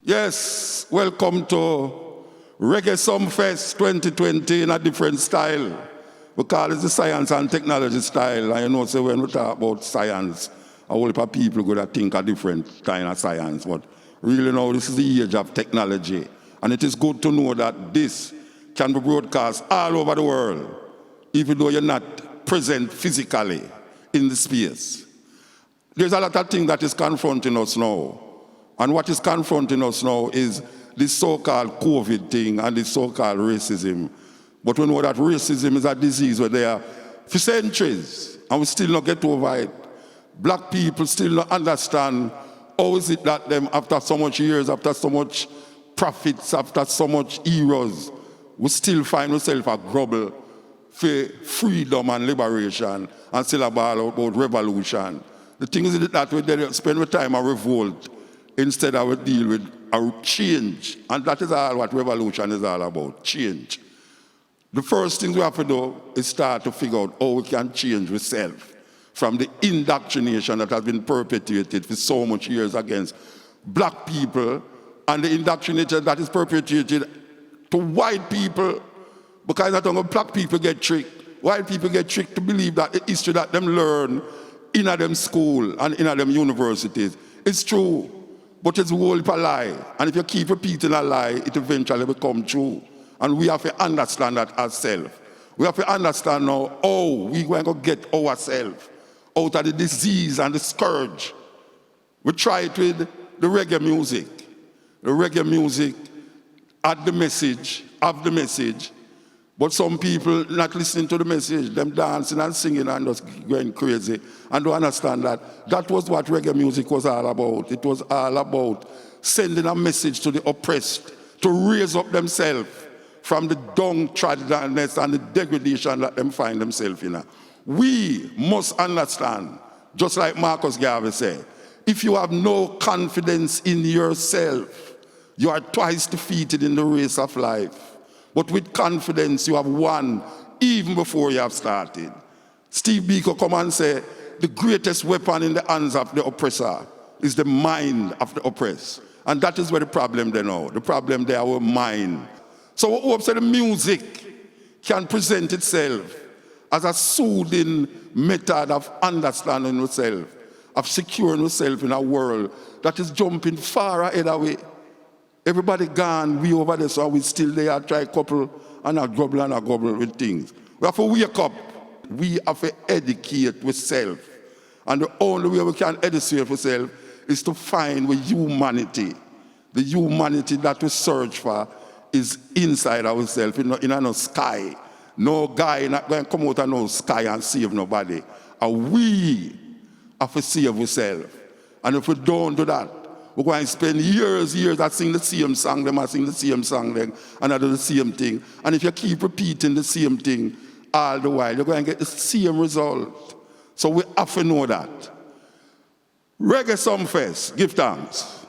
Yes, welcome to Reggae Sumfest 2020 in a different style. We call it the science and technology style. And you know, so when we talk about science, a whole heap of people going to think a different kind of science. But really now, this is the age of technology. And it is good to know that this can be broadcast all over the world, even though you're not present physically in the space. There's a lot of things that is confronting us now. And what is confronting us now is this so-called COVID thing and this so-called racism. But we know that racism is a disease where they are for centuries, and we still not get over it. Black people still not understand how is it that them, after so much years, after so much profits, after so much eras, we still find ourselves a grumble for freedom and liberation and still about revolution. The thing is that we spend our time a revolt instead of we deal with a change. And that is all what revolution is all about, change. The first thing we have to do is start to figure out how we can change ourselves from the indoctrination that has been perpetuated for so much years against black people and the indoctrination that is perpetuated to white people, because not only black people get tricked, white people get tricked to believe that the history that them learn in them school and in them universities is true. But it's a whole heap of lie. And if you keep repeating a lie, it eventually becomes true. And we have to understand that ourselves. We have to understand now how we're going to get ourselves out of the disease and the scourge. We try it with the reggae music. The reggae music had the message, have the message, but some people not listening to the message, them dancing and singing and just going crazy and don't understand that that was what reggae music was all about. It was all about sending a message to the oppressed to raise up themselves from the downtroddeness and the degradation that them find themselves in. We must understand, just like Marcus Garvey said, if you have no confidence in yourself, you are twice defeated in the race of life. But with confidence, you have won even before you have started. Steve Biko come and say, the greatest weapon in the hands of the oppressor is the mind of the oppressed. And that is where the problem there now. The problem there, our mind. So we hope that the music can present itself as a soothing method of understanding yourself, of securing yourself in a world that is jumping far ahead of it. Everybody gone, we over there, so we still there, try couple and a gobble with things. We have to wake up. We have to educate ourselves. And the only way we can educate ourselves is to find with humanity. The humanity that we search for is inside ourselves, in no sky. No guy not going to come out of no sky and save nobody. And we have to save ourselves. And if we don't do that, we're going to spend years I sing the same song, I sing the same song, and I do the same thing. And if you keep repeating the same thing all the while, you're going to get the same result. So we have to know that. Reggae Sumfest, give thanks.